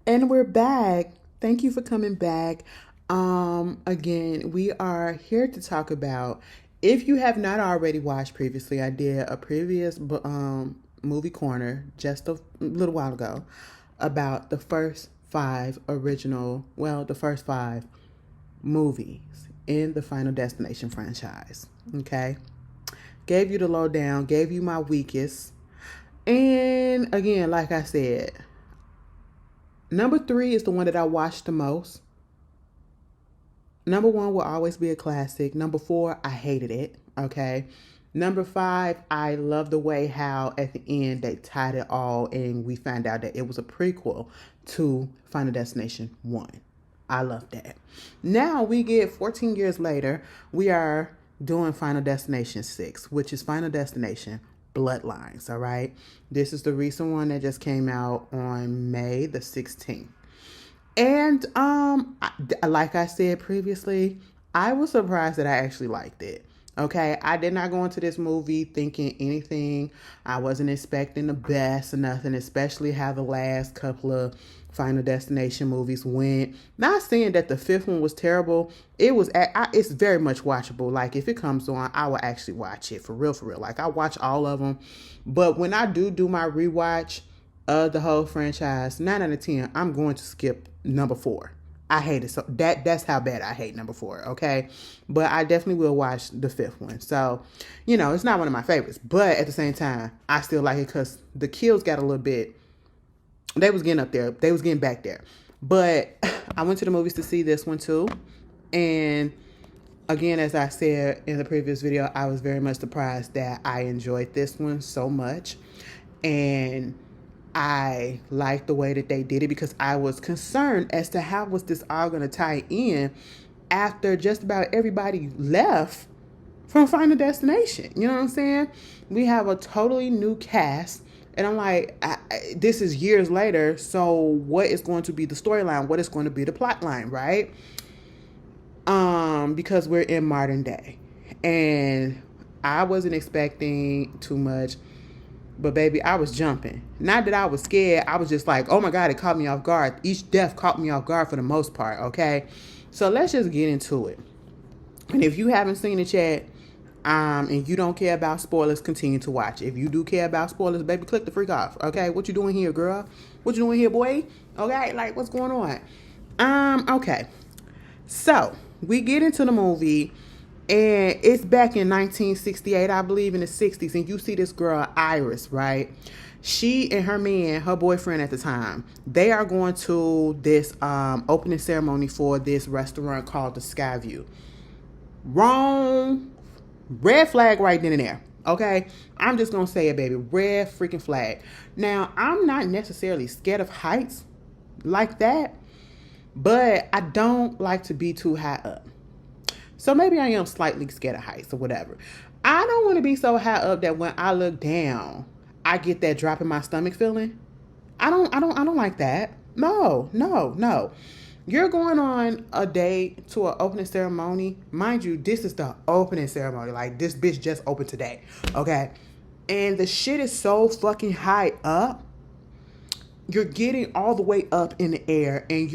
And we're back. Thank you for coming back. Again, we are here to talk about, if you have not already watched previously, I did a previous movie corner just a little while ago about the first five the first five movies in the Final Destination franchise. Okay? Gave you the lowdown, gave you my weakest. And again, like I said, number three is the one that I watched the most. Number one will always be a classic. Number four, I hated it. Okay. Number five, I love the way how at the end they tied it all and we found out that it was a prequel to Final Destination 1. I love that. Now we get 14 years later, we are doing Final Destination 6, which is Final Destination Bloodlines. All right. This is the recent one that just came out on May the 16th. And like I said previously, I was surprised that I actually liked it. Okay, I did not go into this movie thinking anything. I wasn't expecting the best or nothing, especially how the last couple of Final Destination movies went. Not saying that the fifth one was terrible. It's very much watchable. Like, if it comes on, I will actually watch it for real, for real. Like, I watch all of them. But when I do my rewatch of the whole franchise, 9 out of 10, I'm going to skip number 4. I hate it. So that's how bad I hate number 4, okay? But I definitely will watch the fifth one. So, it's not one of my favorites. But at the same time, I still like it because the kills got a little bit, they was getting up there. They was getting back there. But I went to the movies to see this one too. And again, as I said in the previous video, I was very much surprised that I enjoyed this one so much. And I liked the way that they did it because I was concerned as to how was this all going to tie in after just about everybody left from Final Destination. You know what I'm saying? We have a totally new cast. And I'm like, this is years later. So what is going to be the storyline? What is going to be the plot line, right? Because we're in modern day. And I wasn't expecting too much. But baby, I was jumping. Not that I was scared. I was just like, oh my God, it caught me off guard. Each death caught me off guard for the most part, okay? So let's just get into it. And if you haven't seen it yet, and you don't care about spoilers, continue to watch. If you do care about spoilers, baby, click the freak off, okay? What you doing here, girl? What you doing here, boy? Okay, like, what's going on? Okay. So, we get into the movie. And it's back in 1968, I believe, in the 60s. And you see this girl, Iris, right? She and her man, her boyfriend at the time, they are going to this opening ceremony for this restaurant called the Skyview. Wrong. Red flag right then and there. Okay? I'm just going to say it, baby. Red freaking flag. Now, I'm not necessarily scared of heights like that. But I don't like to be too high up. So maybe I am slightly scared of heights or whatever. I don't want to be so high up that when I look down, I get that drop in my stomach feeling. I don't like that. No. You're going on a date to an opening ceremony. Mind you, this is the opening ceremony. Like, this bitch just opened today. Okay. And the shit is so fucking high up. You're getting all the way up in the air and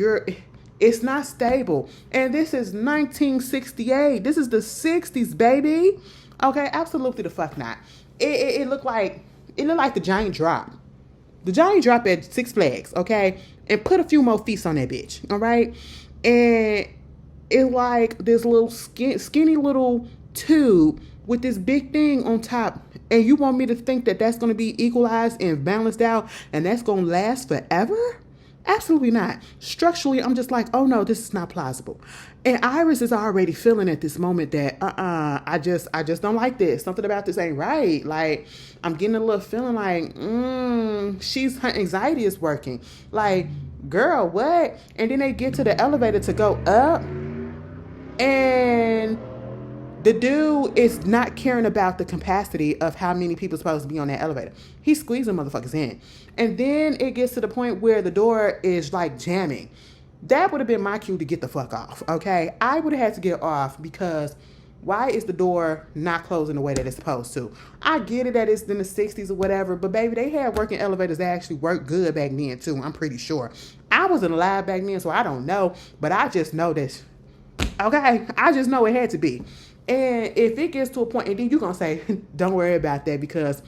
it's not stable. And this is 1968. This is the 60s, baby. Okay, absolutely the fuck not. It looked like the giant drop. The giant drop at Six Flags, okay? And put a few more feet on that bitch, all right? And it's like this little skinny little tube with this big thing on top. And you want me to think that that's going to be equalized and balanced out and that's going to last forever? Absolutely not. Structurally, I'm just like, oh no, this is not plausible. And Iris is already feeling at this moment that, I just don't like this. Something about this ain't right. Like, I'm getting a little feeling like, her anxiety is working. Like, girl, what? And then they get to the elevator to go up. And the dude is not caring about the capacity of how many people are supposed to be on that elevator. He's squeezing motherfuckers in. And then it gets to the point where the door is like jamming. That would have been my cue to get the fuck off, okay? I would have had to get off because Why is the door not closing the way that it's supposed to? I get it that it's in the 60s or whatever, but baby, they had working elevators that actually worked good back then too, I'm pretty sure. I wasn't alive back then, so I don't know, but I just know this. Okay? I just know it had to be. And if it gets to a point, and then you're going to say, don't worry about that because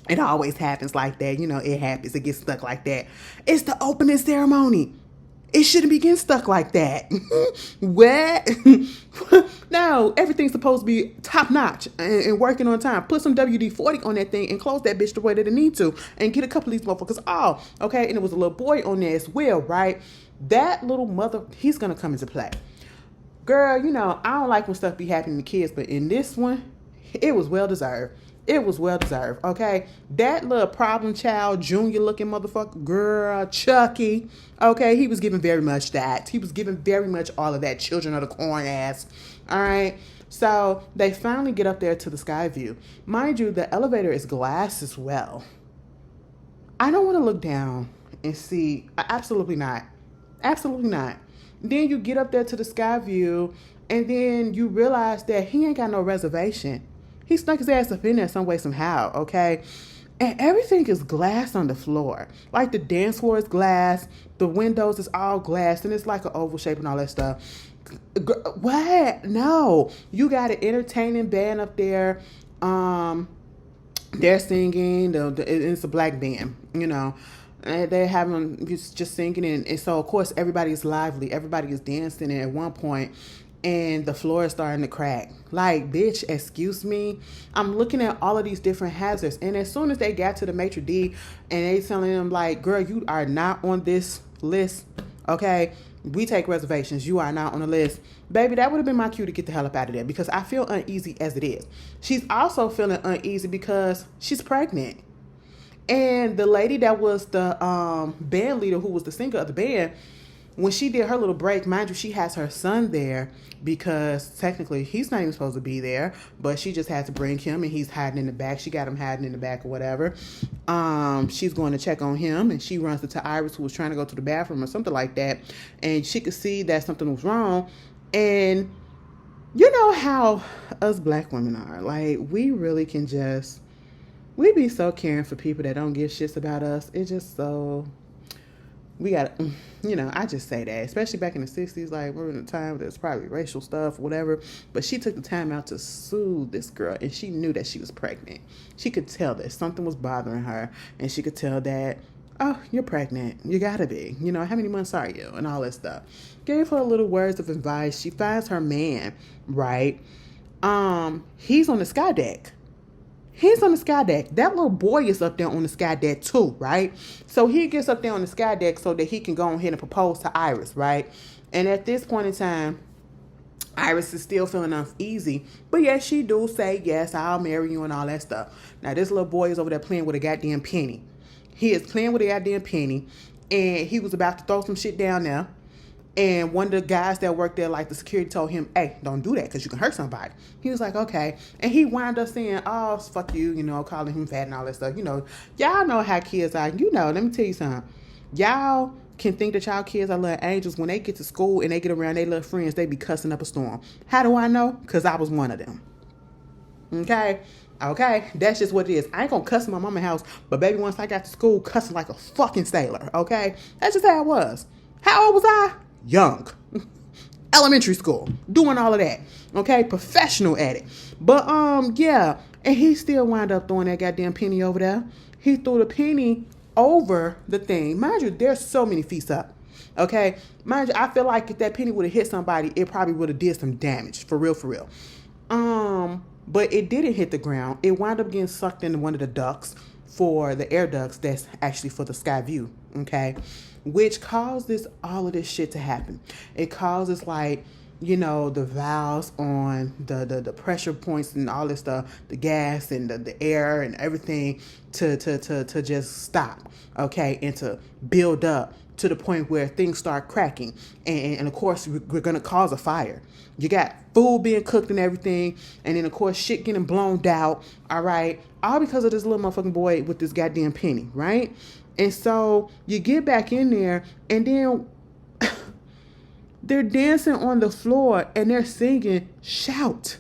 it always happens like that. You know, it happens. It gets stuck like that. It's the opening ceremony. It shouldn't be getting stuck like that. What? No, everything's supposed to be top notch and working on time. Put some WD-40 on that thing and close that bitch the way that it need to. And get a couple of these motherfuckers off. Okay? And it was a little boy on there as well, right? That little mother, he's going to come into play. Girl, you know, I don't like when stuff be happening to kids, but in this one, it was well deserved. It was well deserved, okay? That little problem child, junior looking motherfucker, girl, Chucky, okay? He was giving very much that. He was giving very much all of that children of the corn ass, all right? So they finally get up there to the sky view. Mind you, the elevator is glass as well. I don't want to look down and see. Absolutely not. Absolutely not. Then you get up there to the sky view, and then you realize that he ain't got no reservation. He snuck his ass up in there some way, somehow, okay? And everything is glass on the floor. Like the dance floor is glass, the windows is all glass, and it's like an oval shape and all that stuff. What? No. You got an entertaining band up there. They're singing. It's a black band, you know. They're having just singing, and so of course everybody is lively, everybody is dancing, and at one point, and the floor is starting to crack. Like, bitch, excuse me. I'm looking at all of these different hazards, and as soon as they got to the maitre d, and they telling them like, girl, you are not on this list, okay? We take reservations. You are not on the list. Baby, that would have been my cue to get the hell up out of there because I feel uneasy as it is. She's also feeling uneasy because she's pregnant. And the lady that was the band leader, who was the singer of the band, when she did her little break, mind you, she has her son there because technically he's not even supposed to be there, but she just had to bring him and he's hiding in the back. She got him hiding in the back or whatever. She's going to check on him and she runs into Iris, who was trying to go to the bathroom or something like that. And she could see that something was wrong. And you know how us black women are. Like, we really can just... we be so caring for people that don't give shits about us. It's just so... we got, you know, I just say that. Especially back in the 60s, like, we're in a time where there's probably racial stuff, whatever. But she took the time out to soothe this girl. And she knew that she was pregnant. She could tell that something was bothering her. And she could tell that, oh, you're pregnant. You gotta be. You know, how many months are you? And all that stuff. Gave her little words of advice. She finds her man, right? He's on the sky deck. He's on the sky deck. That little boy is up there on the sky deck too, right? So he gets up there on the sky deck so that he can go ahead and propose to Iris, right? And at this point in time, Iris is still feeling uneasy. But yes, she do say, yes, I'll marry you and all that stuff. Now, this little boy is over there playing with a goddamn penny. He is playing with a goddamn penny. And he was about to throw some shit down there. And one of the guys that worked there, like the security, told him, hey, don't do that because you can hurt somebody. He was like, okay. And he wound up saying, oh, fuck you, you know, calling him fat and all that stuff. You know, y'all know how kids are. You know, let me tell you something. Y'all can think that y'all kids are little angels. When they get to school and they get around their little friends, they be cussing up a storm. How do I know? Because I was one of them. Okay? Okay? That's just what it is. I ain't going to cuss in my mama's house, but baby, once I got to school, cussing like a fucking sailor. Okay? That's just how it was. How old was I? Young. Elementary school. Doing all of that. Okay? Professional at it. But, yeah. And he still wound up throwing that goddamn penny over there. He threw the penny over the thing. Mind you, there's so many feet up. Okay? Mind you, I feel like if that penny would have hit somebody, it probably would have did some damage. For real, for real. But it didn't hit the ground. It wound up getting sucked into one of the ducts for the air ducts that's actually for the sky view. Okay? Which causes all of this shit to happen. It causes, like, you know, the valves on the pressure points and all this stuff, the gas and the air and everything to just stop, okay, and to build up to the point where things start cracking. And of course, we're going to cause a fire. You got food being cooked and everything, and then, of course, shit getting blown out, all right, all because of this little motherfucking boy with this goddamn penny, right? And so you get back in there, and then they're dancing on the floor, and they're singing, shout.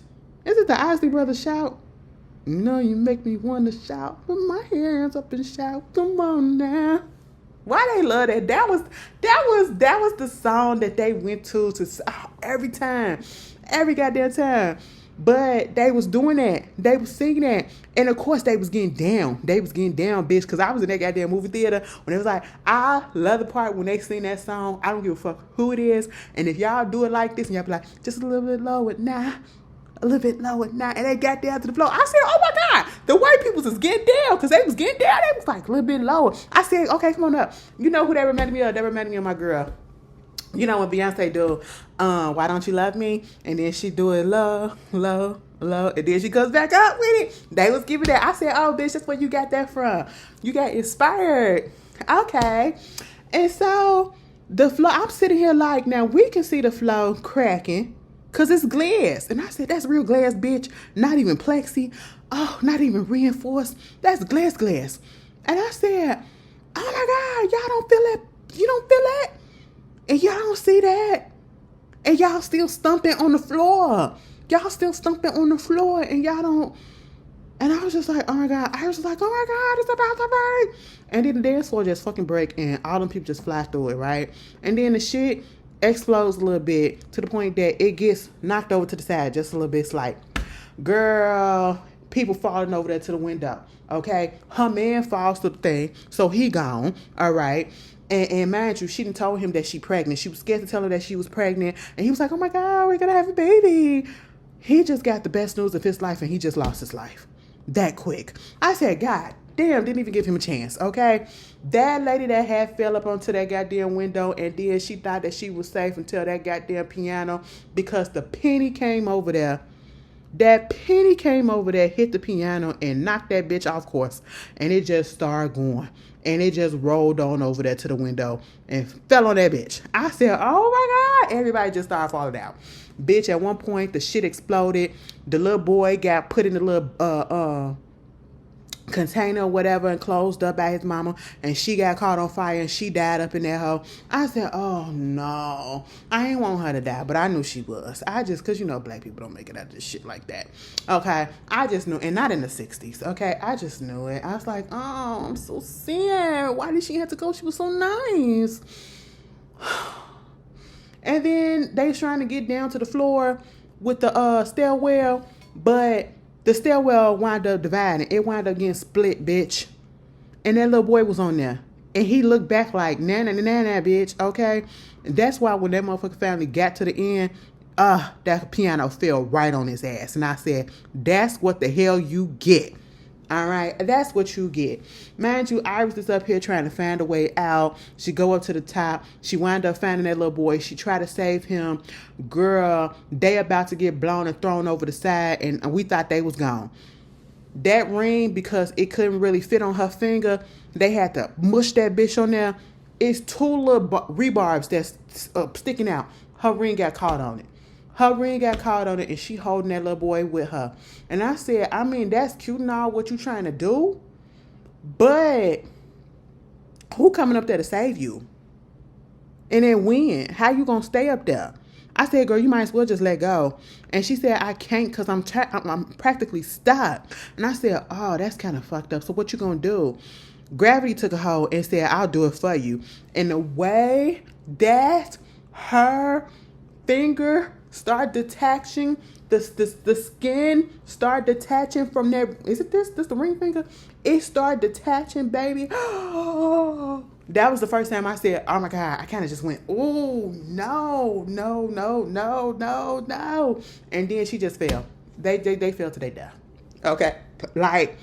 Is it the Isley Brothers shout? You know you make me want to shout, put my hands up and shout, come on now. Why they love that? That was the song that they went to every time, every goddamn time. But they was doing that. They was singing that. And of course they was getting down. They was getting down, bitch. Cause I was in that goddamn movie theater when it was like, I love the part when they sing that song. I don't give a fuck who it is. And if y'all do it like this and y'all be like, just a little bit lower now. A little bit lower now. And they got down to the floor. I said, oh my God, the white people was getting down. Cause they was getting down. They was like a little bit lower. I said, okay, come on up. You know who they reminded me of? They reminded me of my girl. You know when Beyonce do, Why Don't You Love Me? And then she do it low, low, low. And then she goes back up with it. They was giving that. I said, oh, bitch, that's where you got that from. You got inspired. Okay. And so the flow, I'm sitting here like, now we can see the flow cracking because it's glass. And I said, that's real glass, bitch. Not even plexi. Oh, not even reinforced. That's glass. And I said, oh my God, y'all don't feel that. You don't feel that? And y'all don't see that. And y'all still stumping on the floor. Y'all still stumping on the floor and y'all don't. And I was just like, oh my God. I was just like, oh my God, it's about to break. And then the dance floor just fucking break and all them people just fly through it, right? And then the shit explodes a little bit to the point that it gets knocked over to the side just a little bit. It's like, girl, people falling over there to the window, okay? Her man falls to the thing, so he gone, all right? And mind you, she didn't tell him that she pregnant. She was scared to tell her that she was pregnant. And he was like, oh my God, we're going to have a baby. He just got the best news of his life and he just lost his life that quick. I said, God damn, didn't even give him a chance, okay? That lady that had fell up onto that goddamn window and then she thought that she was safe until that goddamn piano because the penny came over there. That penny came over there, hit the piano and knocked that bitch off course. And it just started going. And it just rolled on over there to the window and fell on that bitch. I said, oh my God. Everybody just started falling out. Bitch, at one point, the shit exploded. The little boy got put in the little container or whatever and closed up by his mama. And she got caught on fire and she died up in that hole. I said, oh no. I ain't want her to die, but I knew she was. Because you know black people don't make it out of this shit like that. Okay. I just knew. And not in the 60s. Okay. I just knew it. I was like, oh, I'm so sad. Why did she have to go? She was so nice. And then they was trying to get down to the floor with the stairwell, but the stairwell wound up dividing. It wound up getting split, bitch. And that little boy was on there. And he looked back like, nah, bitch, okay? And that's why when that motherfucking family got to the end, that piano fell right on his ass. And I said, that's what the hell you get. All right, that's what you get. Mind you, Iris is up here trying to find a way out. She go up to the top. She wind up finding that little boy. She try to save him. Girl, they about to get blown and thrown over the side, and we thought they was gone. That ring, because it couldn't really fit on her finger, they had to mush that bitch on there. It's two little rebarbs that's sticking out. Her ring got caught on it. Her ring got caught on it and she holding that little boy with her. And I said, I mean, that's cute and all what you trying to do, but who coming up there to save you? And then when? How you gonna stay up there? I said, girl, you might as well just let go. And she said, I can't because I'm practically stuck. And I said, oh, that's kind of fucked up. So what you gonna do? Gravity took a hold and said, I'll do it for you. And the way that her finger start detaching, the skin start detaching from there. Is it this the ring finger? It started detaching, baby. That was the first time I said, oh my God. I kind of just went, oh, no. And then she just fell. They fell to their death. Okay. Like,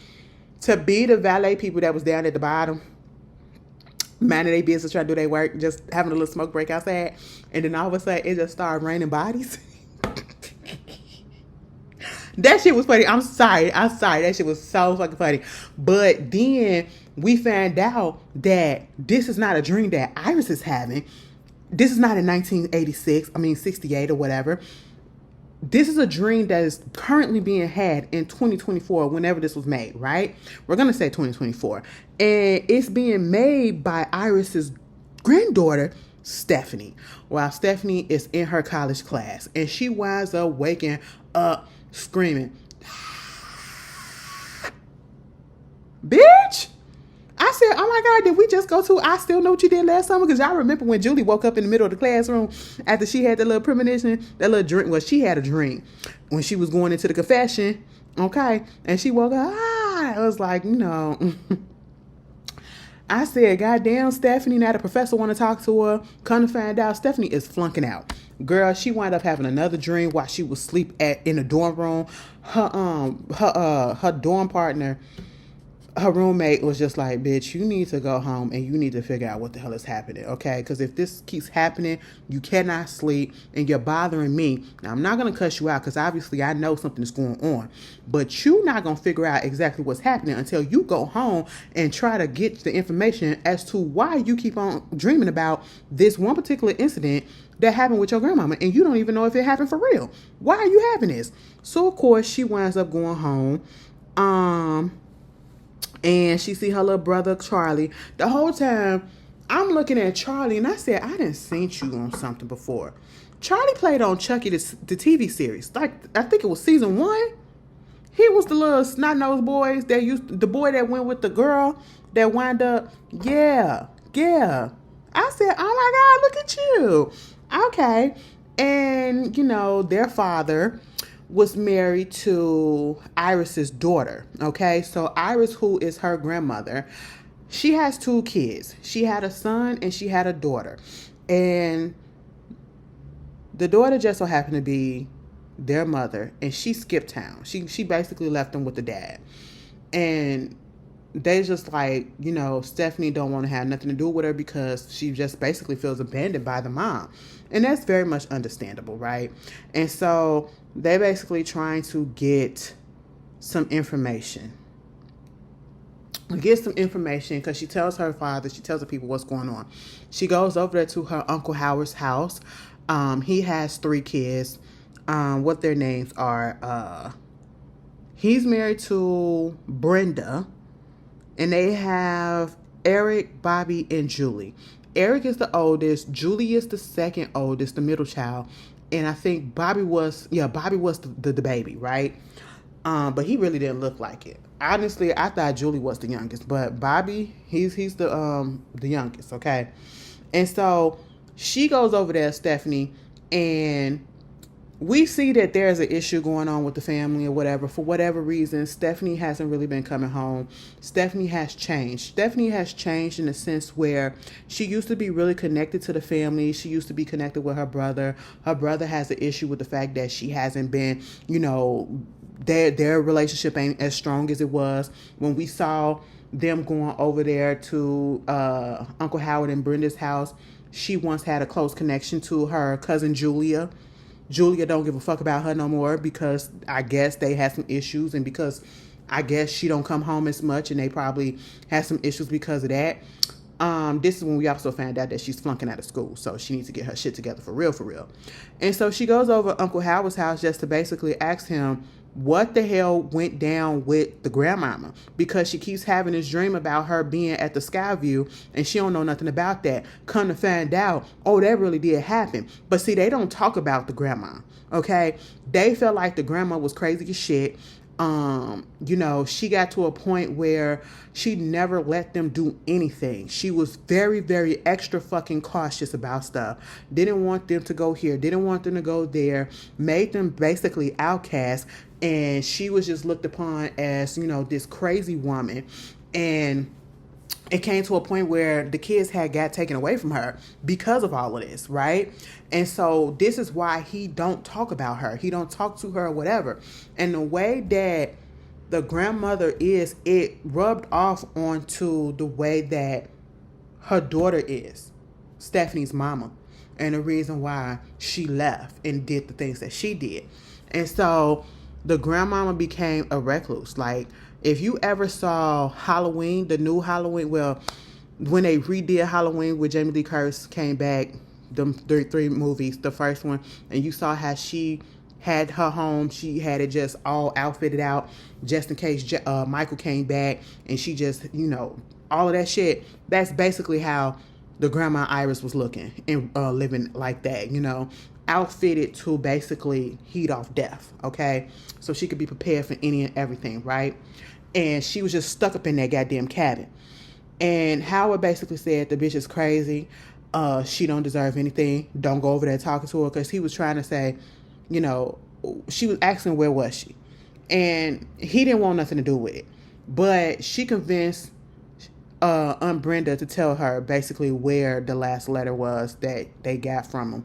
to be the valet people that was down at the bottom, minding their business, trying to do their work, just having a little smoke break outside, and then all of a sudden it just started raining bodies. That shit was funny. I'm sorry. That shit was so fucking funny. But then we found out that this is not a dream that Iris is having. This is not in 68 or whatever. This is a dream that is currently being had in 2024, whenever this was made, right? We're going to say 2024. And it's being made by Iris's granddaughter, Stephanie, while Stephanie is in her college class. And she winds up waking up screaming, bitch. I said, oh my God, did we just go to I Still Know What You Did Last Summer? Because y'all remember when Julie woke up in the middle of the classroom after she had that little premonition, that little drink. Well, she had a drink when she was going into the confession, okay? And she woke up, I was like, I said, goddamn, Stephanie, now the professor want to talk to her. Come to find out, Stephanie is flunking out. Girl, she wound up having another dream while she was asleep in the dorm room. Her dorm partner, her roommate was just like, bitch, you need to go home and you need to figure out what the hell is happening, okay? Because if this keeps happening, you cannot sleep and you're bothering me. Now, I'm not going to cuss you out because obviously I know something is going on. But you're not going to figure out exactly what's happening until you go home and try to get the information as to why you keep on dreaming about this one particular incident that happened with your grandmama and you don't even know if it happened for real. Why are you having this? So, of course, she winds up going home. And she see her little brother, Charlie. The whole time, I'm looking at Charlie, and I said, I done seen you on something before. Charlie played on Chucky, the TV series. Like, I think it was season 1. He was the little snot-nosed boy the boy that went with the girl that wound up. Yeah. I said, oh my God, look at you. Okay. And, their father was married to Iris's daughter. Okay, so Iris, who is her grandmother, she has 2 kids. She had a son and she had a daughter. And the daughter just so happened to be their mother, and she skipped town. She basically left them with the dad. And they just like, Stephanie don't want to have nothing to do with her because she just basically feels abandoned by the mom. And that's very much understandable, right? And so they basically trying to get some information. Because she tells her father, she tells the people what's going on. She goes over there to her Uncle Howard's house. He has 3 kids. What their names are. He's married to Brenda. And they have Eric, Bobby, and Julie. Eric is the oldest. Julie is the second oldest, the middle child. And I think Bobby was the baby, right? But he really didn't look like it. Honestly, I thought Julie was the youngest. But Bobby, he's the youngest, okay? And so she goes over there, Stephanie, and we see that there's an issue going on with the family or whatever. For whatever reason, Stephanie hasn't really been coming home. Stephanie has changed. Stephanie has changed in the sense where she used to be really connected to the family. She used to be connected with her brother. Her brother has an issue with the fact that she hasn't been, their relationship ain't as strong as it was. When we saw them going over there to Uncle Howard and Brenda's house, she once had a close connection to her cousin Julia. Julia don't give a fuck about her no more because I guess they had some issues, and because I guess she don't come home as much, and they probably had some issues because of that. This is when we also found out that she's flunking out of school, so she needs to get her shit together for real. And so she goes over Uncle Howard's house just to basically ask him what the hell went down with the grandmama, because she keeps having this dream about her being at the Skyview and she don't know nothing about that. Come to find out, that really did happen. But see, they don't talk about the grandma, okay? They felt like the grandma was crazy as shit. She got to a point where she never let them do anything. She was very, very extra fucking cautious about stuff. Didn't want them to go here, didn't want them to go there, made them basically outcasts. And she was just looked upon as, this crazy woman. And it came to a point where the kids got taken away from her because of all of this, right? And so this is why he don't talk about her. He don't talk to her or whatever. And the way that the grandmother is, it rubbed off onto the way that her daughter is, Stephanie's mama, and the reason why she left and did the things that she did. And so the grandmama became a recluse. Like, if you ever saw Halloween, the new Halloween, well, when they redid Halloween with Jamie Lee Curtis came back, the 3 movies, the first one, and you saw how she had her home, she had it just all outfitted out just in case Michael came back, and she just, all of that shit. That's basically how the grandma Iris was looking and living like that, outfitted to basically heat off death, okay? So she could be prepared for any and everything, right? And she was just stuck up in that goddamn cabin. And Howard basically said the bitch is crazy. She don't deserve anything. Don't go over there talking to her, because he was trying to say, you know, she was asking where was she, and he didn't want nothing to do with it. But she convinced Aunt Brenda to tell her basically where the last letter was that they got from him.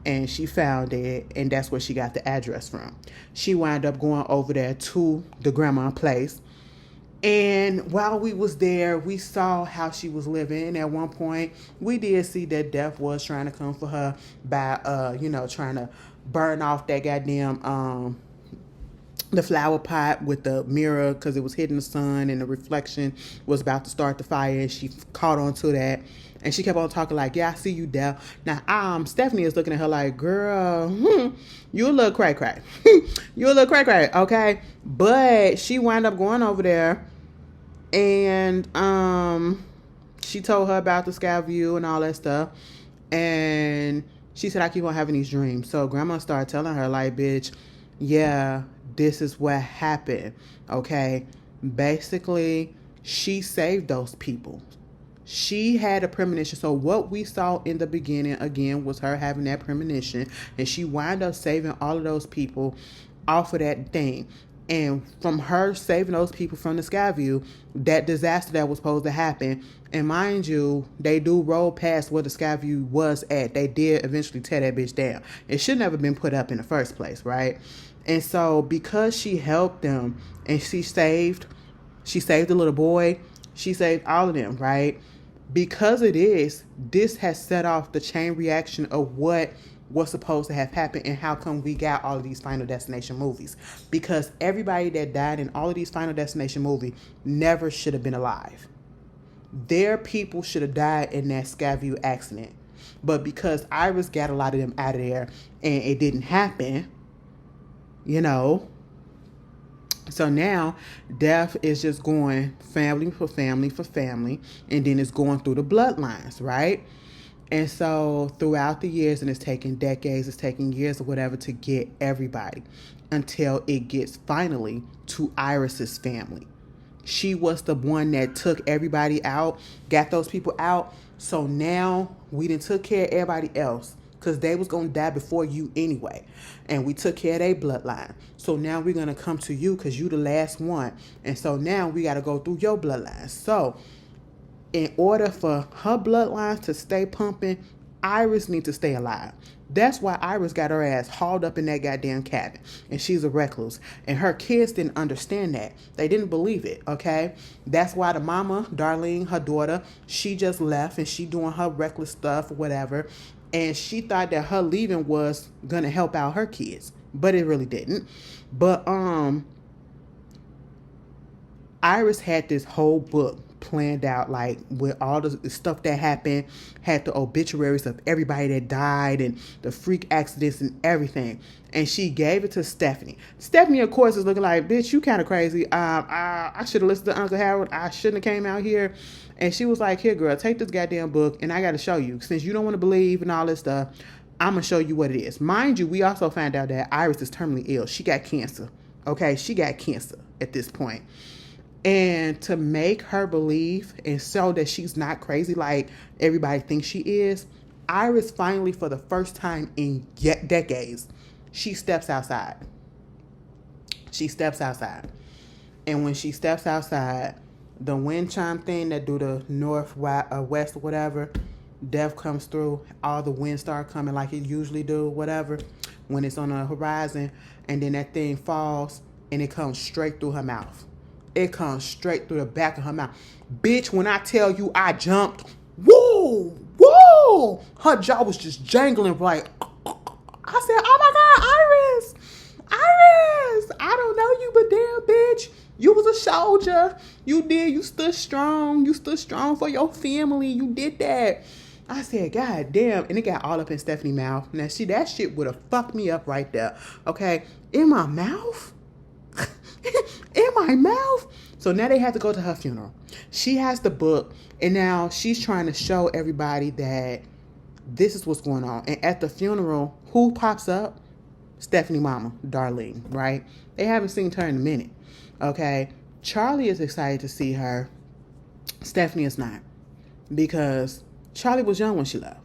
And she found it, and that's where she got the address from. She wound up going over there to the grandma place. And while we was there, we saw how she was living. And at one point, we did see that death was trying to come for her by, trying to burn off that goddamn, the flower pot with the mirror, because it was hitting the sun and the reflection was about to start the fire. And she caught on to that. And she kept on talking like, yeah, I see you, Death. Now, Stephanie is looking at her like, girl, you a little cray-cray. You a little cray-cray, okay? But she wound up going over there. And she told her about the sky view and all that stuff. And she said, I keep on having these dreams. So grandma started telling her, like, bitch, yeah, this is what happened. Okay. Basically, she saved those people. She had a premonition. So what we saw in the beginning, again, was her having that premonition. And she wound up saving all of those people off of that thing. And from her saving those people from the sky view, that disaster that was supposed to happen, and mind you, they do roll past where the sky view was at. They did eventually tear that bitch down. It should never been put up in the first place, right? And so because she helped them and she saved the little boy, she saved all of them, right? Because of this has set off the chain reaction of what was supposed to have happened and how come we got all of these Final Destination movies. Because everybody that died in all of these Final Destination movies never should have been alive. Their people should have died in that Skyview accident. But because Iris got a lot of them out of there and it didn't happen, so now Death is just going family for family for family, and then it's going through the bloodlines, right? And so throughout the years, and it's taking decades, it's taking years or whatever to get everybody until it gets finally to Iris's family. She was the one that took everybody out, got those people out. So now we done took care of everybody else because they was going to die before you anyway. And we took care of their bloodline. So now we're going to come to you because you the last one. And so now we got to go through your bloodline. So in order for her bloodlines to stay pumping, Iris needs to stay alive. That's why Iris got her ass hauled up in that goddamn cabin. And she's a recluse. And her kids didn't understand that. They didn't believe it, okay? That's why the mama, Darlene, her daughter, she just left and she doing her reckless stuff or whatever. And she thought that her leaving was going to help out her kids. But it really didn't. But Iris had this whole book planned out, like with all the stuff that happened, had the obituaries of everybody that died and the freak accidents and everything. And she gave it to Stephanie. Stephanie, of course, is looking like, bitch, you kind of crazy. I should have listened to Uncle Harold. I shouldn't have came out here. And she was like, here, girl, take this goddamn book and I got to show you. Since you don't want to believe and all this stuff, I'm going to show you what it is. Mind you, we also found out that Iris is terminally ill. She got cancer. Okay, she got cancer at this point. And to make her believe and show that she's not crazy like everybody thinks she is, Iris finally, for the first time in decades, she steps outside. She steps outside. And when she steps outside, the wind chime thing that do the north, west, or whatever, Death comes through. All the wind start coming like it usually do, whatever, when it's on the horizon. And then that thing falls and it comes straight through her mouth. It comes straight through the back of her mouth. Bitch, when I tell you I jumped, whoa, whoa, her jaw was just jangling like, I said, oh my God, Iris, I don't know you, but damn, bitch, you was a soldier. You stood strong. You stood strong for your family. You did that. I said, God damn. And it got all up in Stephanie's mouth. Now, see, that shit would have fucked me up right there. Okay? In my mouth? In my mouth? So now they have to go to her funeral. She has the book, and now she's trying to show everybody that this is what's going on. And at the funeral, Who pops up? Stephanie mama, Darlene, right? They haven't seen her in a minute. Okay. Charlie is excited to see her. Stephanie is not. Because Charlie was young when she left.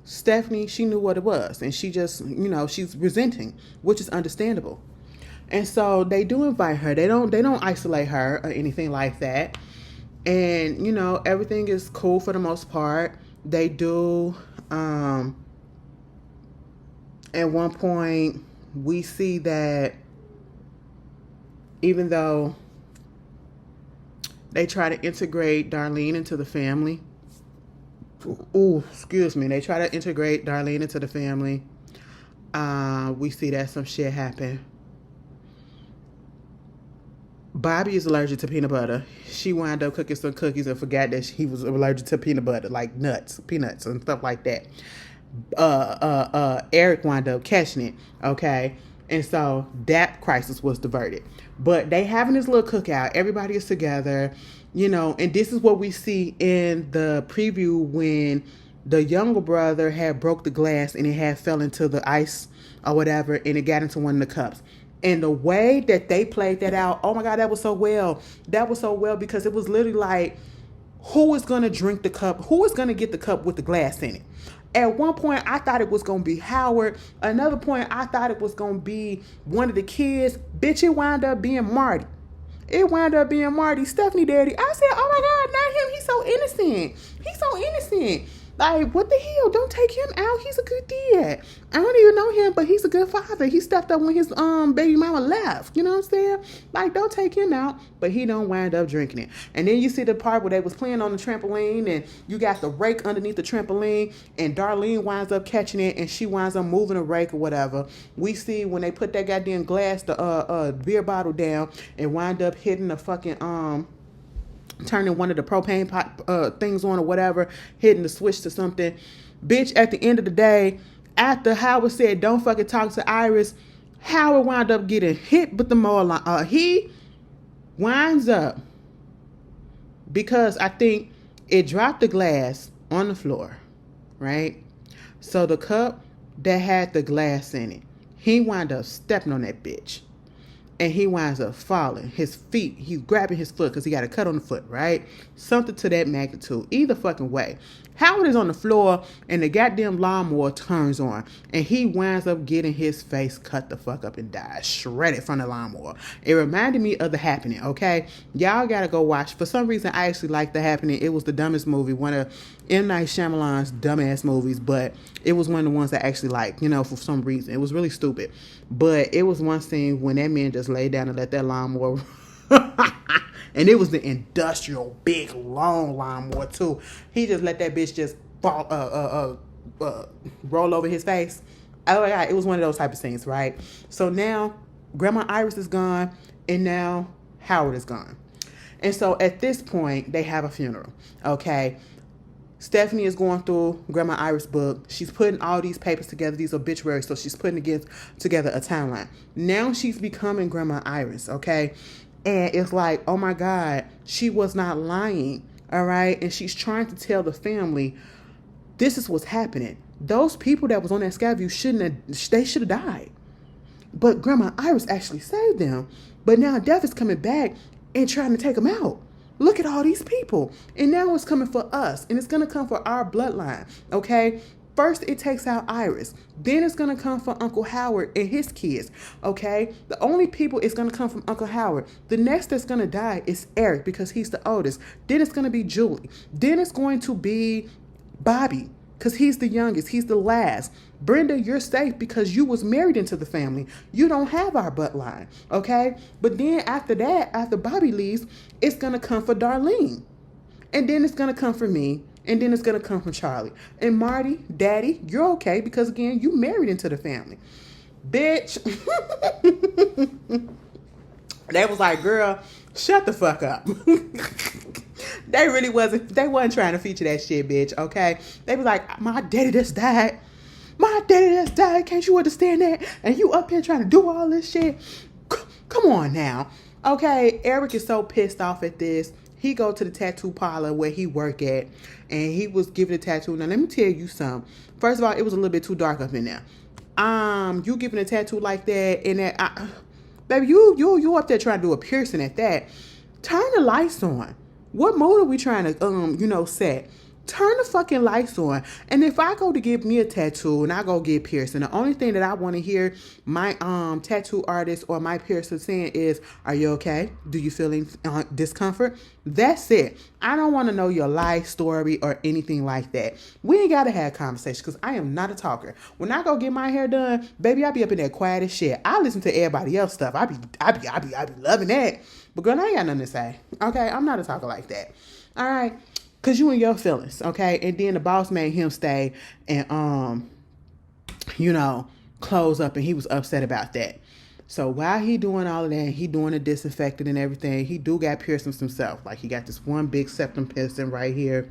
Stephanie, she knew what it was. And she just, she's resenting, which is understandable. And so they do invite her. They don't isolate her or anything like that. And, everything is cool for the most part. They do, at one point, we see that even though they try to integrate Darlene into the family, they try to integrate Darlene into the family, we see that some shit happen. Bobby is allergic to peanut butter. She wound up cooking some cookies and forgot that he was allergic to peanut butter, like peanuts and stuff like that. Eric wound up catching it, okay? And so that crisis was diverted. But they having this little cookout. Everybody is together, and this is what we see in the preview when the younger brother had broke the glass and it had fell into the ice or whatever, and it got into one of the cups. And the way that they played that out, oh my God, that was so well. That was so well because it was literally like, who is going to drink the cup? Who is going to get the cup with the glass in it? At one point, I thought it was going to be Howard. Another point, I thought it was going to be one of the kids. Bitch, it wound up being Marty. It wound up being Marty, Stephanie daddy. I said, oh my God, not him. He's so innocent. He's so innocent. Like, what the hell? Don't take him out. He's a good dad. I don't even know him, but he's a good father. He stepped up when his baby mama left. You know what I'm saying? Like, don't take him out. But he don't wind up drinking it. And then you see the part where they was playing on the trampoline and you got the rake underneath the trampoline and Darlene winds up catching it and she winds up moving the rake or whatever. We see when they put that goddamn glass, the beer bottle down and wind up hitting the fucking turning one of the propane pot things on or whatever, hitting the switch to something. Bitch, at the end of the day, after Howard said, don't fucking talk to Iris, Howard wound up getting hit with the mower line. He winds up, because I think it dropped the glass on the floor, right? So the cup that had the glass in it, he wound up stepping on that bitch. And he winds up falling. His feet, he's grabbing his foot because he got a cut on the foot, right? Something to that magnitude. Either fucking way. Howard is on the floor and the goddamn lawnmower turns on. And he winds up getting his face cut the fuck up and dies. Shredded from the lawnmower. It reminded me of The Happening, okay? Y'all gotta go watch. For some reason, I actually like The Happening. It was the dumbest movie. One of M. Night Shyamalan's dumbass movies. But it was one of the ones I actually liked, for some reason. It was really stupid. But it was one scene when that man just laid down and let that lawnmower and it was the industrial big long lawnmower too. He just let that bitch just fall roll over his face. Oh my God, it was one of those type of scenes, right? So now Grandma Iris is gone and now Howard is gone. And so at this point they have a funeral, okay? Stephanie is going through Grandma Iris' book. She's putting all these papers together, these obituaries, so she's putting together a timeline. Now she's becoming Grandma Iris, okay? And it's like, oh my God, she was not lying, all right? And she's trying to tell the family, this is what's happening. Those people that was on that sky view they should have died. But Grandma Iris actually saved them. But now Death is coming back and trying to take them out. Look at all these people. And now it's coming for us. And it's going to come for our bloodline. Okay? First, it takes out Iris. Then it's going to come for Uncle Howard and his kids. Okay? The only people it's going to come from Uncle Howard. The next that's going to die is Eric because he's the oldest. Then it's going to be Julie. Then it's going to be Bobby because he's the youngest. He's the last. Brenda, you're safe because you was married into the family. You don't have our bloodline, okay? But then after that, after Bobby leaves, it's going to come for Darlene. And then it's going to come for me. And then it's going to come from Charlie. And Marty, Daddy, you're okay because, again, you married into the family. Bitch. They was like, girl, shut the fuck up. They wasn't trying to feature that shit, bitch, okay? They was like, my daddy just died. My daddy just died. Can't you understand that? And you up here trying to do all this shit? Come on now. Okay, Eric is so pissed off at this. He go to the tattoo parlor where he work at, and he was given a tattoo. Now, let me tell you something. First of all, it was a little bit too dark up in there. You giving a tattoo like that and that, baby, you up there trying to do a piercing at that. Turn the lights on. What mode are we trying to, set? Turn the fucking lights on. And if I go to get me a tattoo and I go get piercing, the only thing that I want to hear my tattoo artist or my piercer saying is, "Are you okay? Do you feel discomfort?" That's it. I don't want to know your life story or anything like that. We ain't gotta have conversation because I am not a talker. When I go get my hair done, baby, I be up in there quiet as shit. I listen to everybody else stuff. I be loving that. But girl, I ain't got nothing to say. Okay, I'm not a talker like that. All right. Cause you and your feelings, okay? And then the boss made him stay and close up, and he was upset about that. So while he doing all of that, he doing the disinfectant and everything, he do got piercings himself. Like he got this one big septum piercing right here.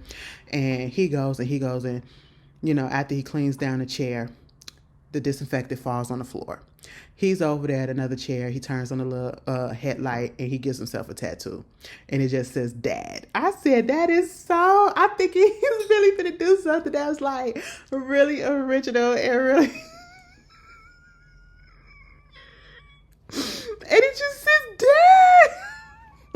And he goes and, after he cleans down the chair, the disinfectant falls on the floor. He's over there at another chair. He turns on the little headlight and he gives himself a tattoo. And it just says Dad. I said, that is so, I think he's really going to do something that was like really original and really. And it just says Dad.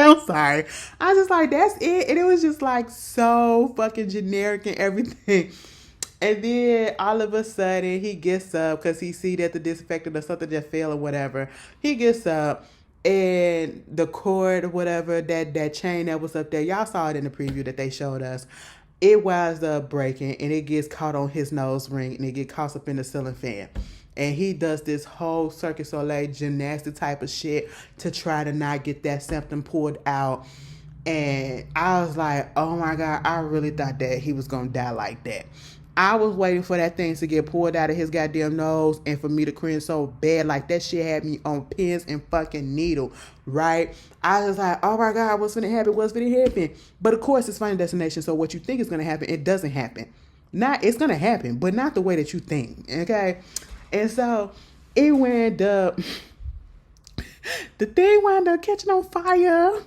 I'm sorry. I was just like, that's it. And it was just like so fucking generic and everything. And then all of a sudden he gets up because he see that the disinfectant or something just fell or whatever. He gets up and the cord or whatever, that chain that was up there, y'all saw it in the preview that they showed us. It winds up breaking and it gets caught on his nose ring and it gets caught up in the ceiling fan. And he does this whole Cirque du Soleil gymnastic type of shit to try to not get that septum pulled out. And I was like, oh my God, I really thought that he was going to die like that. I was waiting for that thing to get pulled out of his goddamn nose and for me to cringe so bad. Like that shit had me on pins and fucking needle, right? I was like, oh my God, what's gonna happen? What's gonna happen? But of course it's Final Destination. So what you think is gonna happen, it doesn't happen. It's gonna happen, but not the way that you think, okay? And so it wound up, the thing wound up catching on fire.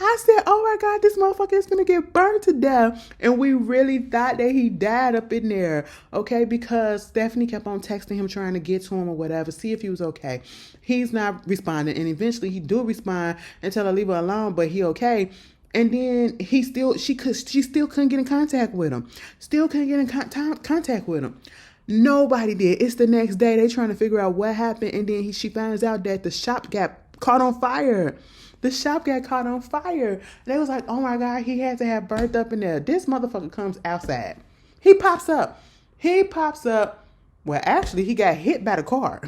I said, oh my God, this motherfucker is going to get burned to death. And we really thought that he died up in there, okay? Because Stephanie kept on texting him, trying to get to him or whatever, see if he was okay. He's not responding. And eventually he do respond and tell her leave her alone, but he okay. And then she still couldn't get in contact with him. Still couldn't get in contact with him. Nobody did. It's the next day. They trying to figure out what happened. And then she finds out that the shop got caught on fire. The shop got caught on fire. And they was like, oh my God, he had to have birthed up in there. This motherfucker comes outside. He pops up. Well, actually, he got hit by the car.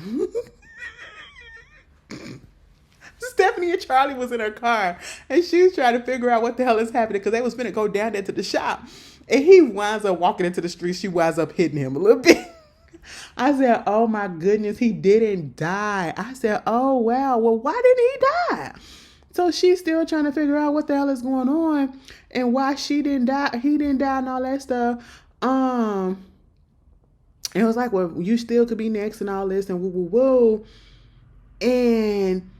Stephanie and Charlie was in her car. And she was trying to figure out what the hell is happening because they was finna go down there to the shop. And he winds up walking into the street. She winds up hitting him a little bit. I said, oh my goodness, he didn't die. I said, oh wow, well, why didn't he die? So she's still trying to figure out what the hell is going on and why she didn't die, he didn't die and all that stuff. It was like, well, you still could be next and all this and woo. And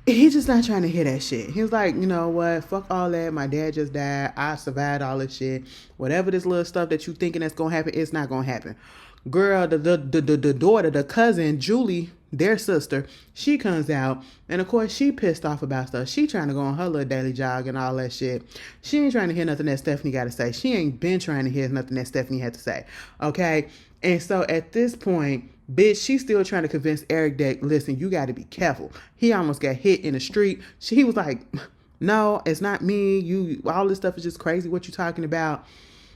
he's just not trying to hear that shit. He was like, you know what? Fuck all that. My dad just died. I survived all this shit. Whatever this little stuff that you thinking that's going to happen, it's not going to happen. Girl, the daughter, the cousin, Julie, their sister, she comes out. And of course, she pissed off about stuff. She trying to go on her little daily jog and all that shit. She ain't trying to hear nothing that Stephanie got to say. She ain't been trying to hear nothing that Stephanie had to say. Okay? And so at this point, bitch, she's still trying to convince Eric that, listen, you got to be careful. He almost got hit in the street. He was like, no, it's not me. All this stuff is just crazy. What you talking about?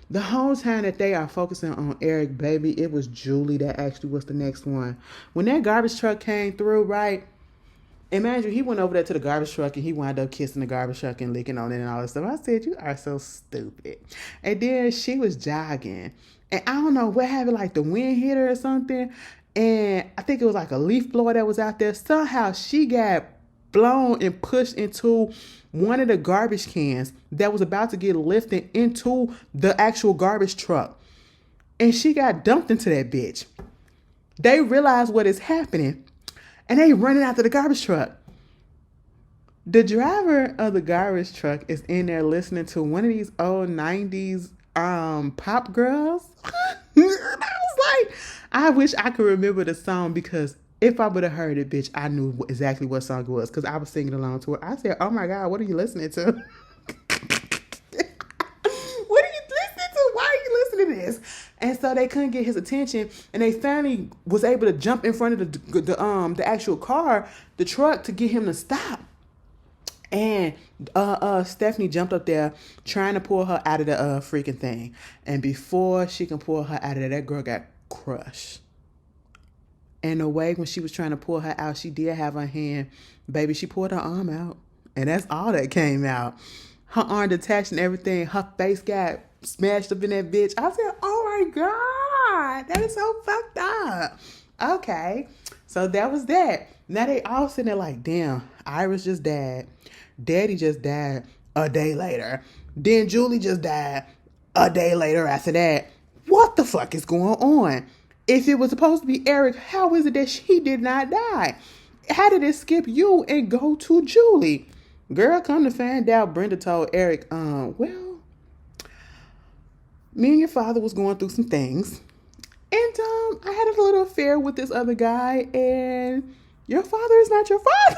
The whole time that they are focusing on Eric, baby, it was Julie that actually was the next one. When that garbage truck came through, right? Imagine he went over there to the garbage truck and he wound up kissing the garbage truck and licking on it and all that stuff. I said, you are so stupid. And then she was jogging. And I don't know what happened, like the wind hit her or something. And I think it was like a leaf blower that was out there. Somehow she got blown and pushed into one of the garbage cans that was about to get lifted into the actual garbage truck. And she got dumped into that bitch. They realized what is happening and they running after the garbage truck. The driver of the garbage truck is in there listening to one of these old 90s pop girls. I wish I could remember the song because if I would have heard it, bitch, I knew exactly what song it was because I was singing along to it. I said, "Oh my God, what are you listening to? What are you listening to? Why are you listening to this?" And so they couldn't get his attention, and they finally was able to jump in front of the actual car, the truck, to get him to stop. And Stephanie jumped up there trying to pull her out of the freaking thing. And before she can pull her out of there, that girl got crushed. And the way when she was trying to pull her out, she did have her hand. Baby, she pulled her arm out. And that's all that came out. Her arm detached and everything. Her face got smashed up in that bitch. I said, oh my God, that is so fucked up. Okay, so that was that. Now they all sitting there like, damn, Iris just died. Daddy just died a day later. Then Julie just died a day later after that. What the fuck is going on? If it was supposed to be Eric, how is it that she did not die? How did it skip you and go to Julie? Girl, come to find out, Brenda told Eric, well, me and your father was going through some things. And I had a little affair with this other guy, and your father is not your father.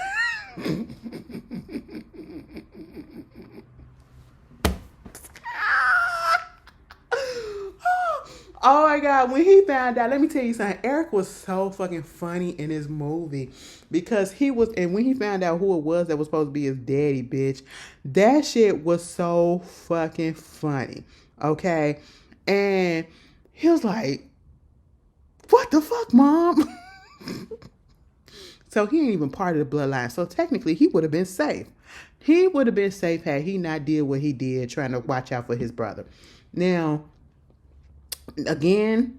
Oh my God, when he found out, let me tell you something, Eric was so fucking funny in this movie because and when he found out who it was that was supposed to be his daddy, bitch, that shit was so fucking funny, okay? And he was like, what the fuck, Mom? So he ain't even part of the bloodline. So technically, he would have been safe. He would have been safe had he not did what he did, trying to watch out for his brother. Now, again,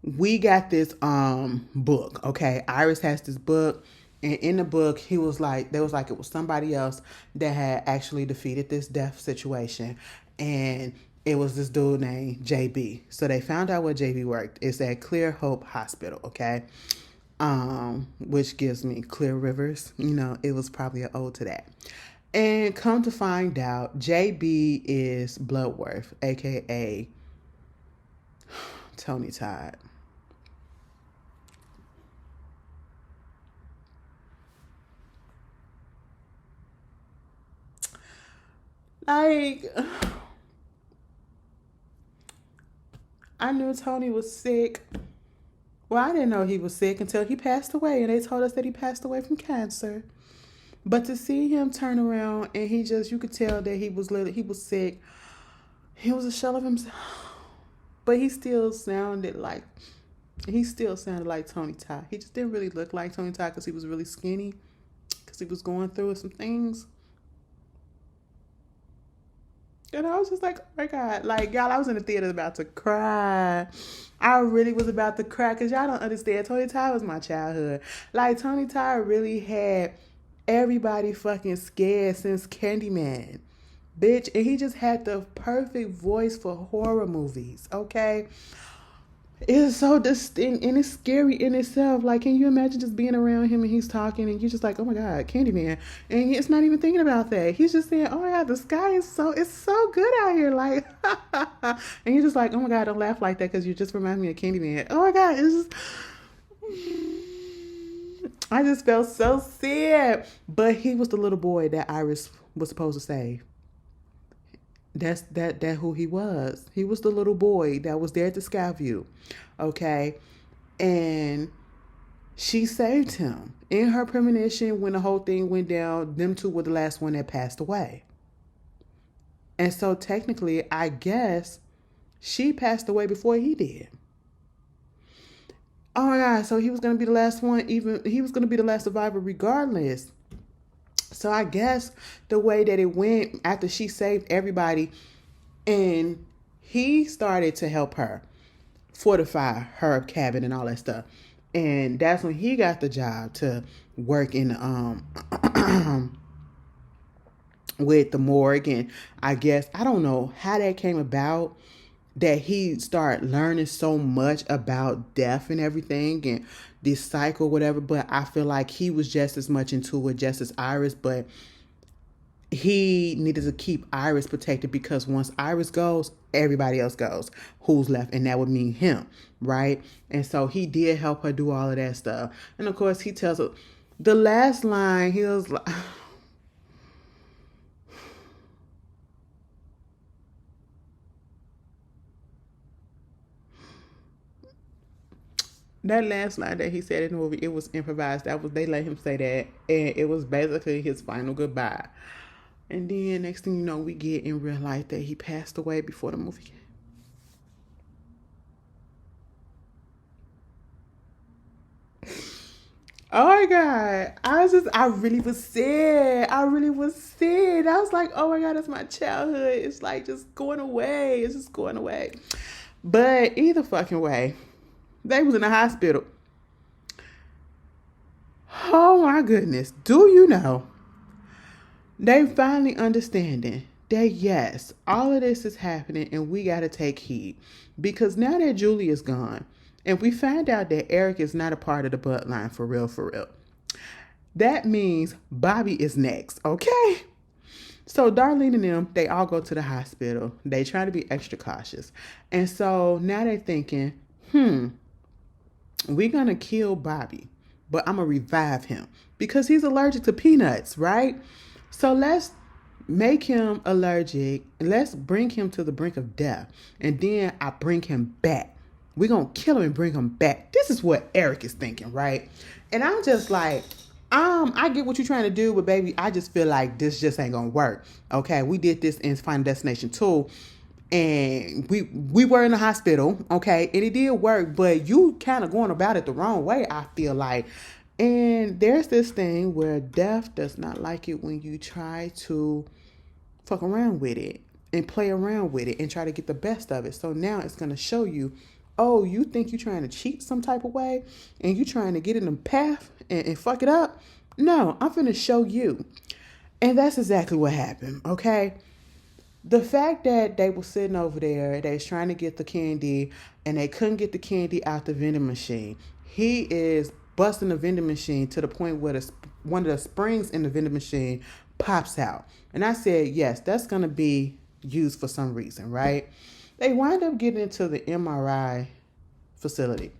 we got this book, okay? Iris has this book, and in the book, it was like it was somebody else that had actually defeated this death situation, and it was this dude named JB. So they found out where JB worked. It's at Clear Hope Hospital, okay? Which gives me Clear Rivers. You know, it was probably an ode to that. And come to find out, JB is Bloodworth, aka Tony Todd. Like, I knew Tony was sick. Well, I didn't know he was sick until he passed away, and they told us that he passed away from cancer. But to see him turn around and you could tell that he was sick. He was a shell of himself. But he still sounded like Tony Todd. He just didn't really look like Tony Todd because he was really skinny, because he was going through some things. And I was just like, oh my God. Like, y'all, I was in the theater about to cry. I really was about to cry because y'all don't understand. Tony Todd was my childhood. Like, Tony Todd really had everybody fucking scared since Candyman. Bitch. And he just had the perfect voice for horror movies, okay? It's so distinct and it's scary in itself. Like, can you imagine just being around him and he's talking and you're just like, oh my God, Candyman. And it's not even thinking about that. He's just saying, oh my God, the sky it's so good out here. Like, and you're just like, oh my God, don't laugh like that because you just remind me of Candyman. Oh my God, it's just, I just felt so sad. But he was the little boy that Iris was supposed to save. That's who he was. He was the little boy that was there at the Skyview. Okay. And she saved him. In her premonition, when the whole thing went down, them two were the last one that passed away. And so technically, I guess she passed away before he did. Oh my God, so he was gonna be the last one, he was gonna be the last survivor regardless. So I guess the way that it went after she saved everybody and he started to help her fortify her cabin and all that stuff. And that's when he got the job to work in with the morgue. And I guess, I don't know how that came about, that he started learning so much about death and everything and this cycle, whatever. But I feel like he was just as much into it, just as Iris. But he needed to keep Iris protected because once Iris goes, everybody else goes. Who's left? And that would mean him, right? And so he did help her do all of that stuff. And of course, he tells her the last line. He was like, that last line that he said in the movie, it was improvised. They let him say that, and it was basically his final goodbye. And then next thing you know, we get in real life that he passed away before the movie. Oh my God. I really was sad. I was like, oh my God, that's my childhood. It's like just going away. It's just going away. But either fucking way, they was in the hospital. Oh my goodness. Do you know? They finally understanding that yes, all of this is happening and we got to take heed. Because now that Julie is gone and we find out that Eric is not a part of the bloodline for real, that means Bobby is next, okay? So Darlene and them, they all go to the hospital. They try to be extra cautious. And so now they're thinking, we're going to kill Bobby, but I'm going to revive him because he's allergic to peanuts, right? So let's make him allergic. Let's bring him to the brink of death. And then I bring him back. We're going to kill him and bring him back. This is what Eric is thinking, right? And I'm just like, I get what you're trying to do, but baby, I just feel like this just ain't going to work. Okay, we did this in Final Destination 2. And we were in the hospital, okay? And it did work, but you kind of going about it the wrong way, I feel like. And there's this thing where death does not like it when you try to fuck around with it and play around with it and try to get the best of it. So now it's going to show you, oh, you think you're trying to cheat some type of way and you trying to get in the path and fuck it up? No, I'm going to show you. And that's exactly what happened, okay? The fact that they were sitting over there, they was trying to get the candy and they couldn't get the candy out the vending machine. He is busting the vending machine to the point where one of the springs in the vending machine pops out. And I said, yes, that's going to be used for some reason, right? They wind up getting into the MRI facility.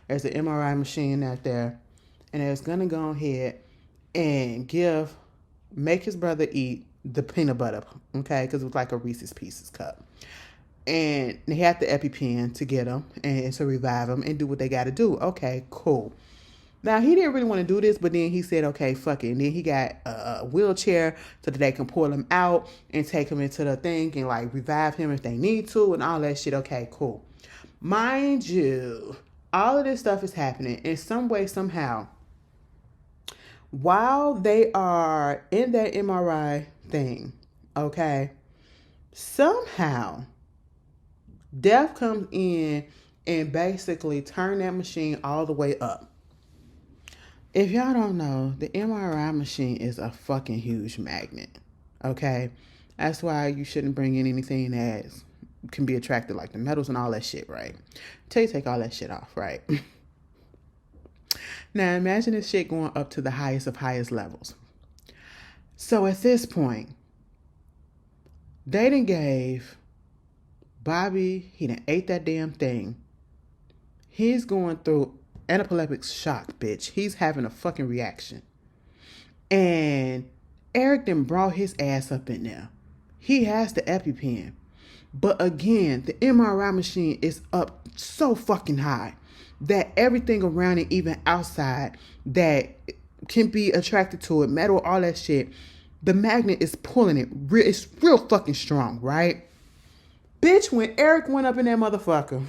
There's an MRI machine out there, and it's going to go ahead and make his brother eat the peanut butter, okay? Because it was like a Reese's Pieces cup. And they had the EpiPen to get him and to revive him and do what they got to do. Okay, cool. Now, he didn't really want to do this, but then he said, okay, fuck it. And then he got a wheelchair so that they can pull him out and take him into the thing and, like, revive him if they need to and all that shit. Okay, cool. Mind you, all of this stuff is happening in some way, somehow. While they are in that MRI thing, okay, somehow death comes in and basically turn that machine all the way up. If y'all don't know, the MRI machine is a fucking huge magnet, okay? That's why you shouldn't bring in anything that can be attracted, like the metals and all that shit, right? Till you take all that shit off, right? Now, imagine this shit going up to the highest of highest levels. So at this point, they done gave Bobby, he done ate that damn thing. He's going through anaphylactic shock, bitch. He's having a fucking reaction. And Eric done brought his ass up in there. He has the EpiPen. But again, the MRI machine is up so fucking high that everything around it, even outside, that can be attracted to it, metal, all that shit, the magnet is pulling it. It's real fucking strong, right? Bitch, when Eric went up in that motherfucker,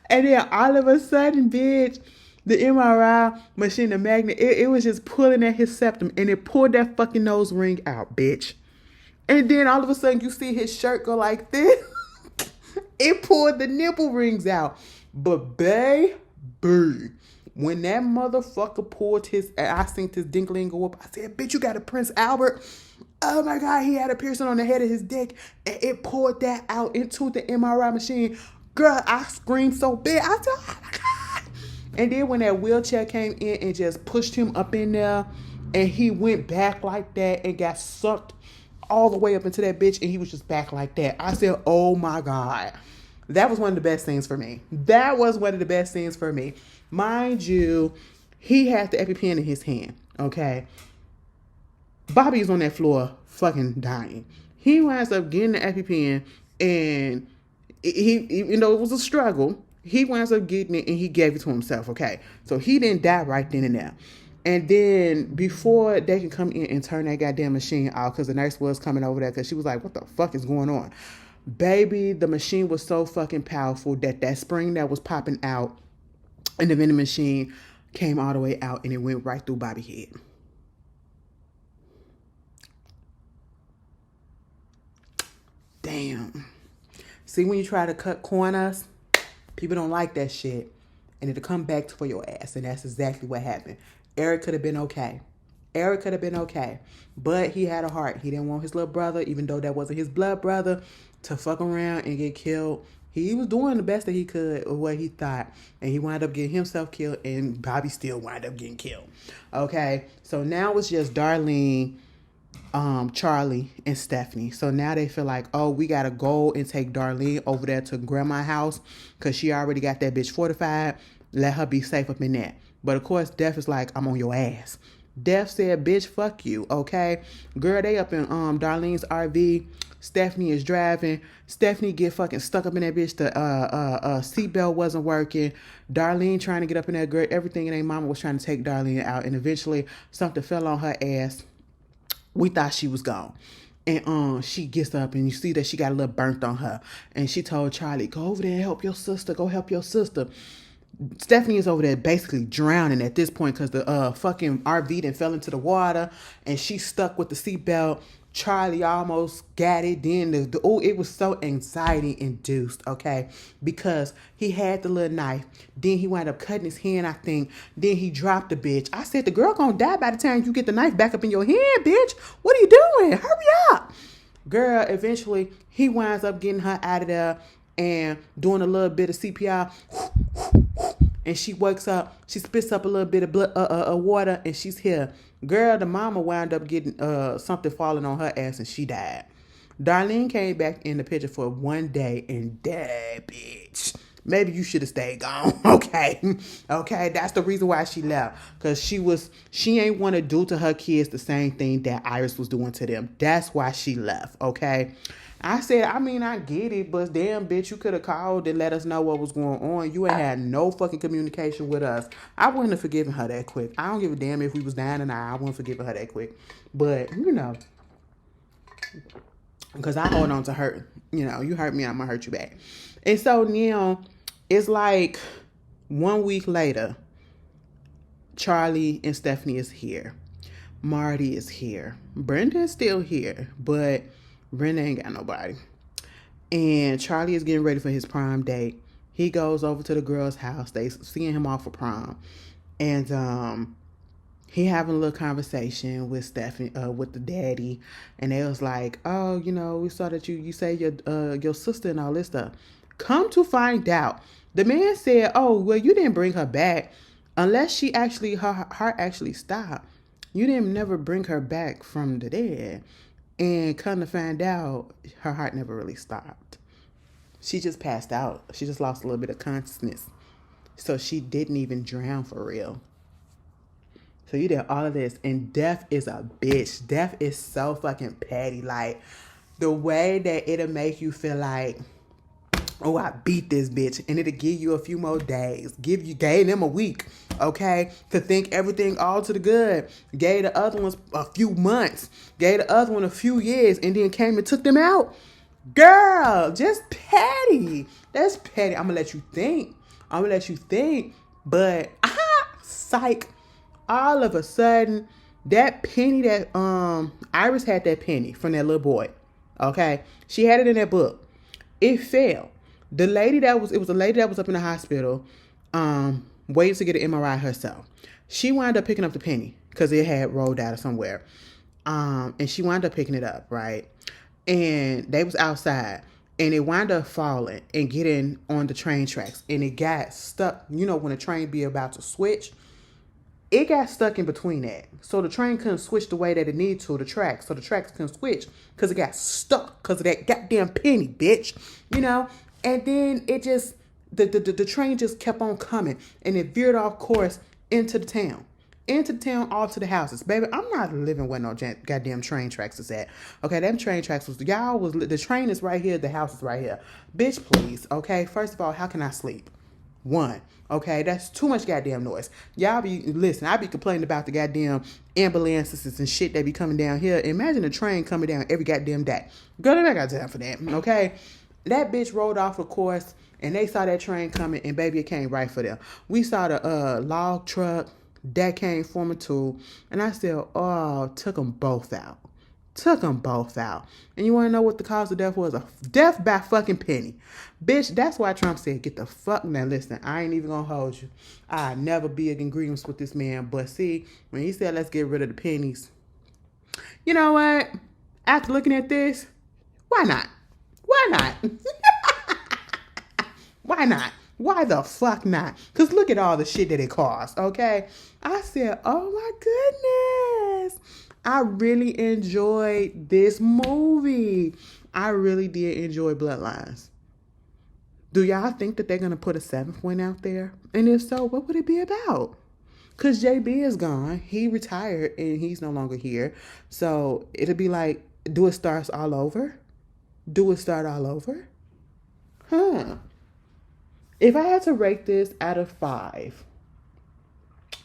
and then all of a sudden, bitch, the MRI machine, the magnet, it was just pulling at his septum, and it pulled that fucking nose ring out, bitch. And then all of a sudden, you see his shirt go like this. It pulled the nipple rings out. But baby, when that motherfucker pulled I seen his dinkling go up. I said, bitch, you got a Prince Albert. Oh my God, he had a piercing on the head of his dick. And it pulled that out into the MRI machine. Girl, I screamed so big. I said, oh my God. And then when that wheelchair came in and just pushed him up in there, and he went back like that and got sucked all the way up into that bitch, and he was just back like that. I said, oh my God. That was one of the best things for me. That was one of the best things for me. Mind you, he had the EpiPen in his hand, okay? Bobby is on that floor fucking dying. He winds up getting the EpiPen, and he, even though it was a struggle, he winds up getting it, and he gave it to himself, okay? So he didn't die right then and there. And then before they can come in and turn that goddamn machine out, because the nurse was coming over there, because she was like, what the fuck is going on? Baby, the machine was so fucking powerful that spring that was popping out in the vending machine came all the way out, and it went right through Bobby's head. Damn. See, when you try to cut corners, people don't like that shit, and it'll come back for your ass, and that's exactly what happened. Eric could have been okay. Eric could have been okay, but he had a heart. He didn't want his little brother, even though that wasn't his blood brother, to fuck around and get killed. He was doing the best that he could with what he thought, and he wound up getting himself killed, and Bobby still wound up getting killed. Okay, so now it's just Darlene, Charlie, and Stephanie. So now they feel like, oh, we gotta go and take Darlene over there to grandma's house, because she already got that bitch fortified. Let her be safe up in there. But of course, Def is like, I'm on your ass. Def said, bitch, fuck you, okay? Girl, they up in Darlene's RV. Stephanie is driving. Stephanie get fucking stuck up in that bitch. The seatbelt wasn't working. Darlene trying to get up in that girl. Everything in their mama was trying to take Darlene out. And eventually, something fell on her ass. We thought she was gone. And she gets up, and you see that she got a little burnt on her. And she told Charlie, go over there and help your sister. Go help your sister. Stephanie is over there basically drowning at this point, because the fucking RV then fell into the water, and she's stuck with the seatbelt. Charlie almost got it. Then it was so anxiety induced, okay? Because he had the little knife. Then he wound up cutting his hand, I think. Then he dropped the bitch. I said, the girl gonna die by the time you get the knife back up in your hand, bitch. What are you doing? Hurry up. Girl, eventually, he winds up getting her out of there and doing a little bit of CPR. And she wakes up, she spits up a little bit of blood, water, and she's here. Girl, the mama wound up getting something falling on her ass, and she died. Darlene came back in the picture for one day, and that bitch, maybe you should have stayed gone. Okay, that's the reason why she left, because she ain't want to do to her kids the same thing that Iris was doing to them. That's why she left. Okay. I said, I get it, but damn, bitch, you could have called and let us know what was going on. You ain't had no fucking communication with us. I wouldn't have forgiven her that quick. I don't give a damn if we was dying or not. I wouldn't have forgiven her that quick. But, because I hold on to hurt. You hurt me, I'm going to hurt you back. And so now, it's like 1 week later, Charlie and Stephanie is here. Marty is here. Brenda is still here, but Brenda ain't got nobody. And Charlie is getting ready for his prom date. He goes over to the girl's house. They seeing him off for prom. And he having a little conversation with Stephanie, with the daddy. And they was like, oh, we saw that you say your sister and all this stuff. Come to find out, the man said, oh, well, you didn't bring her back unless she actually, her heart actually stopped. You didn't never bring her back from the dead. And come to find out, her heart never really stopped. She just passed out. She just lost a little bit of consciousness. So she didn't even drown for real. So you did all of this. And Death is a bitch. Death is so fucking petty. Like, the way that it'll make you feel like, oh, I beat this bitch. And it'll give you a few more days. Gave them a week, okay? To think everything all to the good. Gave the other ones a few months. Gave the other one a few years. And then came and took them out. Girl, just petty. That's petty. I'm going to let you think. But, psych. All of a sudden, that penny that, Iris had that penny from that little boy. Okay? She had it in that book. It fell. It was a lady that was up in the hospital, waiting to get an MRI herself. She wound up picking up the penny because it had rolled out of somewhere. And she wound up picking it up, right? And they was outside. and it wound up falling and getting on the train tracks, and it got stuck. You know, when a train be about to switch, it got stuck in between that. So the train couldn't switch the way that it needed to, the tracks. So the tracks couldn't switch because it got stuck because of that goddamn penny, bitch. You know? And then it just, the train just kept on coming, and it veered off course into the town. Into the town, off to the houses. Baby, I'm not living where no goddamn train tracks is at. Okay, them train tracks was, the train is right here, the house is right here. Bitch, please, okay? First of all, how can I sleep? One, okay? That's too much goddamn noise. I be complaining about the goddamn ambulances and shit that be coming down here. Imagine a train coming down every goddamn day. Girl, I got time for that, okay? That bitch rolled off, of course, and they saw that train coming, and baby, it came right for them. We saw the log truck that came from a tool, and I said, oh, took them both out. Took them both out. And you want to know what the cause of death was? A death by fucking penny. Bitch, that's why Trump said, get the fuck. Now listen, I ain't even gonna hold you. I never be in agreement with this man. But see, when he said, let's get rid of the pennies, you know what? After looking at this, why not? Why not? Why not? Why the fuck not? Because look at all the shit that it cost, okay? I said, oh my goodness. I really enjoyed this movie. I really did enjoy Bloodlines. Do y'all think that they're going to put a 7th one out there? And if so, what would it be about? Because JB is gone. He retired and he's no longer here. So it'll be like, do it start all over? Do it start all over? Huh. If I had to rate this out of 5,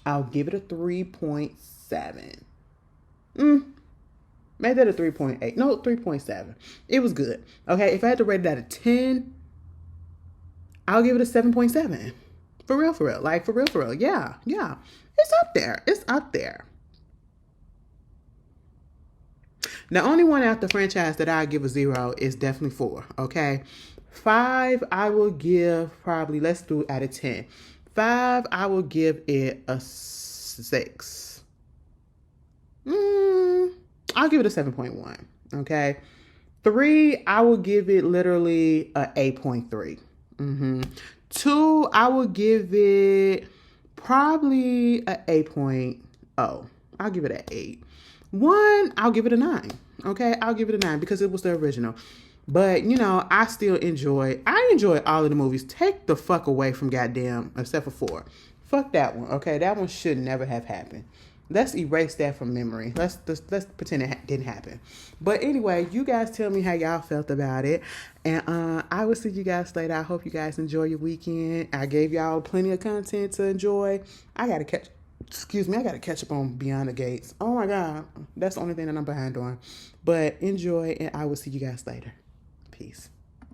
I'll give it a 3.7. Made that a 3.8. No, 3.7. It was good. Okay, if I had to rate it out of 10, I'll give it a 7.7. For real, for real. Like, for real, for real. Yeah. It's up there. It's up there. The only one out the franchise that I give a 0 is definitely 4. Okay. 5, I will give probably, let's do out of 10. 5, I will give it a 6. I'll give it a 7.1. Okay. 3, I will give it literally a 8.3. 2, I will give it probably a 8.0. I'll give it an 8. 1, I'll give it a 9. Okay. I'll give it a 9 because it was the original. But, you know, I enjoy all of the movies. Take the fuck away from goddamn, except for 4. Fuck that one, okay? That one should never have happened. Let's erase that from memory. Let's pretend it didn't happen. But anyway, you guys tell me how y'all felt about it. And I will see you guys later. I hope you guys enjoy your weekend. I gave y'all plenty of content to enjoy. I got to catch up on Beyond the Gates. Oh my God. That's the only thing that I'm behind on. But enjoy, and I will see you guys later. Peace.